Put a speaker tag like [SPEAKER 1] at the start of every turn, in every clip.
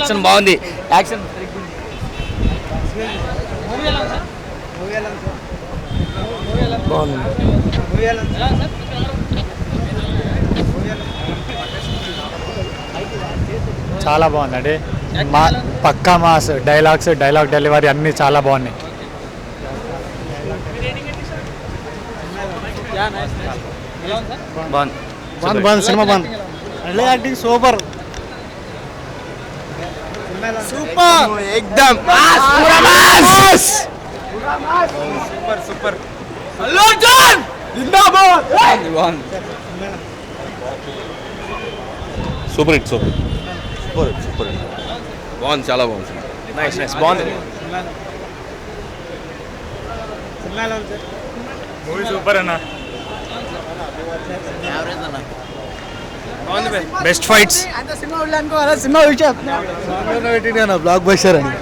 [SPEAKER 1] Action బాగుంది. Action
[SPEAKER 2] చాలా బాగుందండి. పక్కా మాస్ డైలాగ్ డెలివరీ అన్నీ చాలా బాగున్నాయి.
[SPEAKER 1] బాగుంది
[SPEAKER 2] సినిమా బాగుంది. యాక్టింగ్ సూపర్
[SPEAKER 1] ఎక్దమ్ సూపర్
[SPEAKER 3] సూపర్ హిట్ బాగుంది, చాలా బాగుంది.
[SPEAKER 1] నైస్ బాగుంది.
[SPEAKER 2] మూవీ సూపర్ అన్న. Best fights. సినిమా బ్లాక్ బస్టర్ అని.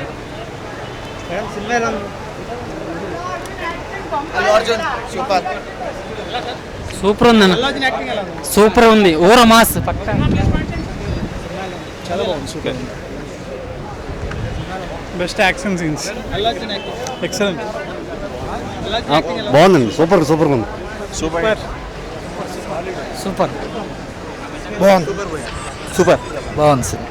[SPEAKER 4] సూపర్ ఉంది అన్న, సూపర్ ఉంది. ఓర మాస్ పక్కా.
[SPEAKER 2] చాలా బాగుంది. Super. Best action scenes. Excellent.
[SPEAKER 3] బాగుందండి. సూపర్ ఉంది.
[SPEAKER 2] సూపర్
[SPEAKER 4] సూపర్
[SPEAKER 2] బాగుంది.
[SPEAKER 4] సూపర్ బాగుంది సార్.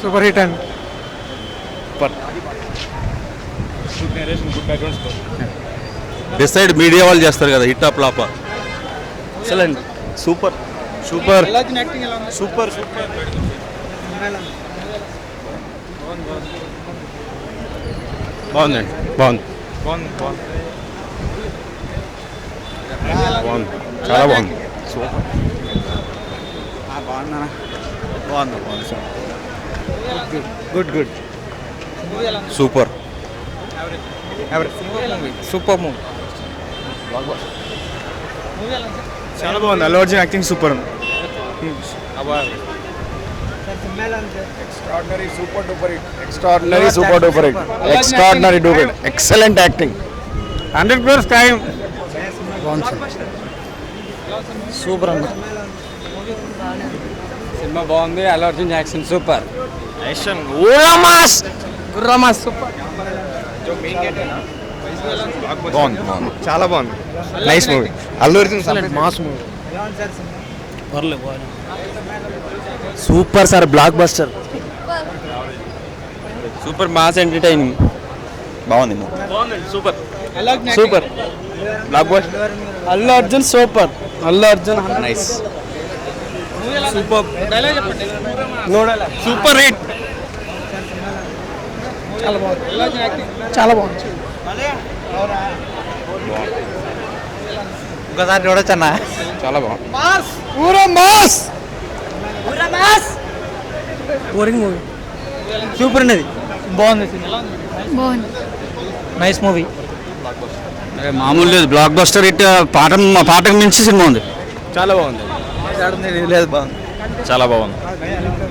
[SPEAKER 2] సూపర్ హిట్ అండి.
[SPEAKER 3] డిసైడ్ మీడియా వాళ్ళు చేస్తారు కదా, hit of flop.
[SPEAKER 1] Excellent.
[SPEAKER 3] Super బాగుందండి. బాగుంది. చాలా బాగుంది.
[SPEAKER 2] గుడ్.
[SPEAKER 3] సూపర్.
[SPEAKER 1] Super movie.
[SPEAKER 2] చాలా బాగుంది. అల్లు అర్జున్ యాక్టింగ్ సూపర్ ఉంది.
[SPEAKER 3] Excellent acting.
[SPEAKER 2] 100 crores ఖాయం.
[SPEAKER 4] సూపర్ అన్న.
[SPEAKER 1] సినిమా బాగుంది. Allu Arjun action super.
[SPEAKER 4] గుర్రమాస్ సూపర్.
[SPEAKER 3] బాగుంది. చాలా బాగుంది. Nice movie. Allu Arjun
[SPEAKER 2] mass movie.
[SPEAKER 1] Super sir, blockbuster. Super mass entertaining. బాగుంది. Super blockbuster.
[SPEAKER 4] Allu Arjun super. Allu Arjun
[SPEAKER 1] nice.
[SPEAKER 2] Super hit.
[SPEAKER 4] చాలా బాగుంది.
[SPEAKER 1] ఒకసారి చూడొచ్చు అన్న. చాలా బాగుంది.
[SPEAKER 4] Boring movie. సూపర్ ఉన్నది. బాగుంది. Nice movie.
[SPEAKER 1] మామూలు లేదు, బ్లాక్ బస్టర్ హిట్. పాటకు మించి సినిమా ఉంది.
[SPEAKER 2] చాలా బాగుంది.
[SPEAKER 1] లేదు బాగుంది. చాలా బాగుంది.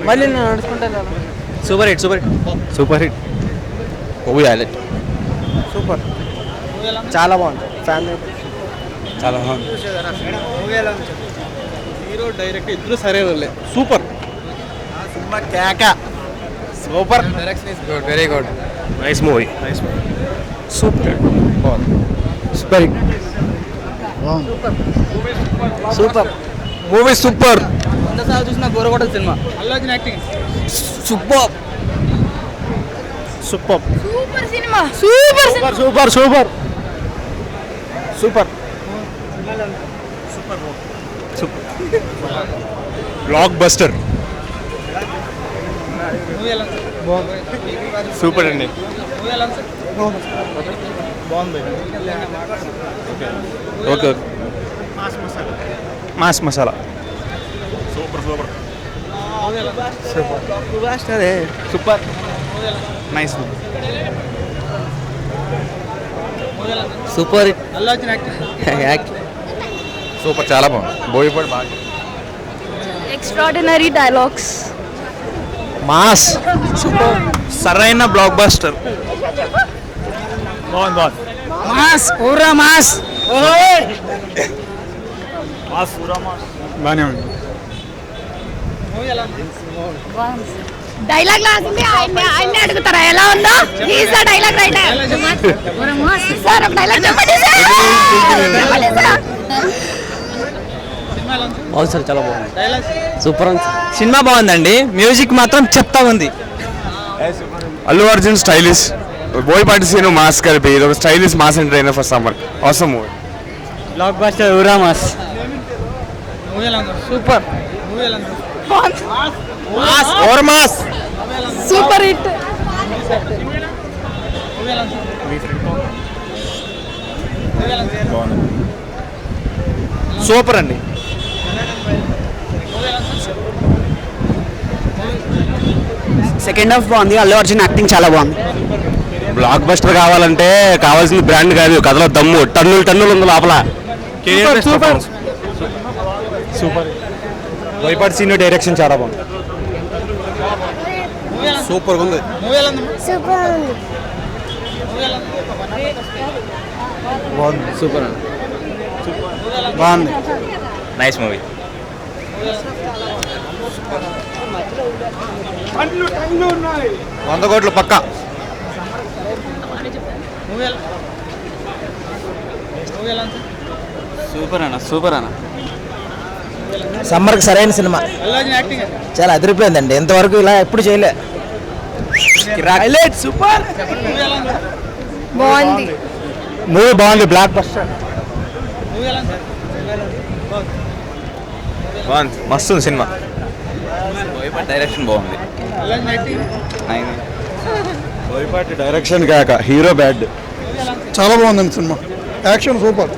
[SPEAKER 4] మళ్ళీ నేను నడుచుకుంటాను.
[SPEAKER 1] Super hit movie highlight.
[SPEAKER 4] Super. చాలా బాగుంది. ఫ్యామిలీ
[SPEAKER 1] చాలా బాగుంది.
[SPEAKER 2] హీరో డైరెక్ట్ ఇద్దరు సరే వాళ్ళే. సూపర్.
[SPEAKER 1] సినిమా కేక. Super. Direction is good, very good.
[SPEAKER 3] Nice movie.
[SPEAKER 1] Super.
[SPEAKER 4] Super
[SPEAKER 1] movie super.
[SPEAKER 4] వందసార్లు చూసిన గోరగొట్ట సినిమా.
[SPEAKER 2] Allu Arjun acting
[SPEAKER 1] super.
[SPEAKER 2] Super.
[SPEAKER 3] Blockbuster. Super అండి.
[SPEAKER 2] బాగుంది.
[SPEAKER 3] Okay.
[SPEAKER 2] Mass masala.
[SPEAKER 1] Super.
[SPEAKER 2] Nice.
[SPEAKER 1] Super.
[SPEAKER 2] Allu Arjun acting
[SPEAKER 3] super, చాలా బాగుంది. బోయపాటి బాగా.
[SPEAKER 5] Extraordinary dialogues.
[SPEAKER 1] మాస్.
[SPEAKER 2] సూపర్.
[SPEAKER 1] సరైన బ్లాక్ బస్టర్.
[SPEAKER 2] బాగుంది.
[SPEAKER 4] మాస్. ఊరా మాస్.
[SPEAKER 2] బాగానే ఉంది.
[SPEAKER 5] డైలాగ్ లాసింది ఆయన్ని అడుగుతారా ఎలా ఉందో is the dialogue writer sir ఒక డైలాగ్ చెప్పండి సార్ చెప్పండి సార్
[SPEAKER 4] అవును సార్ చాలా బాగుంది సూపర్ ఉంది
[SPEAKER 1] సినిమా బాగుందండి, మ్యూజిక్ మాత్రం చెప్తా ఉంది.
[SPEAKER 3] అల్లు అర్జున్ స్టైలిష్, బోయపాటి సీను మాస్ కలిపి ఇది ఒక stylish mass entertainer for summer. అవసరం మూవీ.
[SPEAKER 4] బ్లాక్ బస్టర్ ఊరా mass super
[SPEAKER 3] over mass.
[SPEAKER 5] Super hit
[SPEAKER 3] super అండి.
[SPEAKER 1] సెకండ్ హాఫ్ బాగుంది, అల్లు అర్జున్ యాక్టింగ్ చాలా బాగుంది. బ్లాక్ బస్టర్ కావాలంటే కావాల్సిన బ్రాండ్ కాదు, కథలో దమ్ము టన్నులు టన్నులు ఉంది లోపల.
[SPEAKER 2] Super super. Boyapati Seenu direction చాలా బాగుంది.
[SPEAKER 1] సూపర్ ఉంది.
[SPEAKER 5] సూపర్ ఉంది
[SPEAKER 1] సూపర్ బాగుంది.
[SPEAKER 3] Nice movie. 100 కోట్లు పక్కా.
[SPEAKER 1] సూపర్ అన్న, సూపర్ అన్న.
[SPEAKER 6] సమ్మర్కి సరైన సినిమా, చాలా అదిరిపోయిందండి. ఇంతవరకు ఇలా ఎప్పుడు చేయలే.
[SPEAKER 1] సూపర్
[SPEAKER 5] బాగుంది
[SPEAKER 2] మూవీ బాగుంది. బ్లాక్ బస్టర్
[SPEAKER 3] బాగుంది, మస్తు ఉంది సినిమా.
[SPEAKER 1] డైరెక్షన్ బాగుంది.
[SPEAKER 2] బోయపాటి డైరెక్షన్ కాక హీరో బ్యాడ్. చాలా బాగుందండి సినిమా, action super.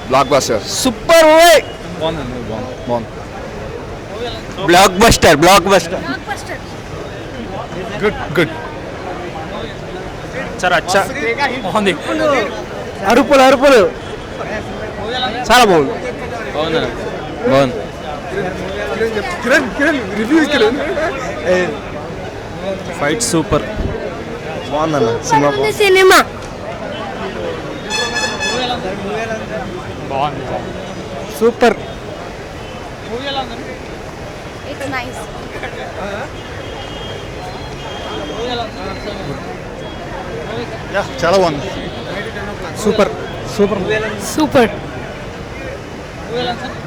[SPEAKER 3] Blockbuster.
[SPEAKER 1] Super movie. Block buster, blockbuster.
[SPEAKER 2] Good good.
[SPEAKER 1] బాగుంది.
[SPEAKER 2] అరుపులు అరుపులు
[SPEAKER 1] చాలా బాగుంది. బాగుంది.
[SPEAKER 2] Fight super.
[SPEAKER 3] బాగుందన్న సినిమా.
[SPEAKER 5] సినిమా
[SPEAKER 2] సూపర్.
[SPEAKER 5] ఇట్స్ నైస్
[SPEAKER 2] చాలా బాగుంది. సూపర్ సూపర్
[SPEAKER 5] సూపర్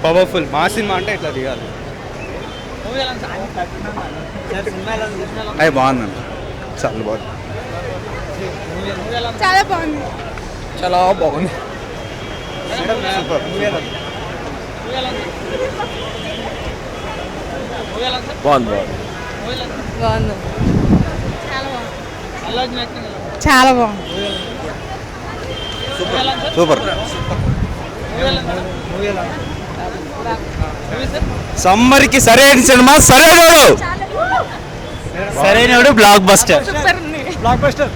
[SPEAKER 3] పవర్ఫుల్ మా సినిమా అంటే ఇట్లా దిగాలి.
[SPEAKER 2] అయ్యి బాగుందండి, చాలా బాగుంది.
[SPEAKER 5] చాలా బాగుంది
[SPEAKER 1] చాలా బాగుంది.
[SPEAKER 3] బాగుంది.
[SPEAKER 5] బాగుంది చాలా బాగుంది
[SPEAKER 3] సూపర్.
[SPEAKER 1] సమ్మర్కి సరైన సినిమా, సరైనడు. సరైనడు block buster.
[SPEAKER 5] సూపర్ ఉంది
[SPEAKER 2] బ్లాక్ బస్టర్.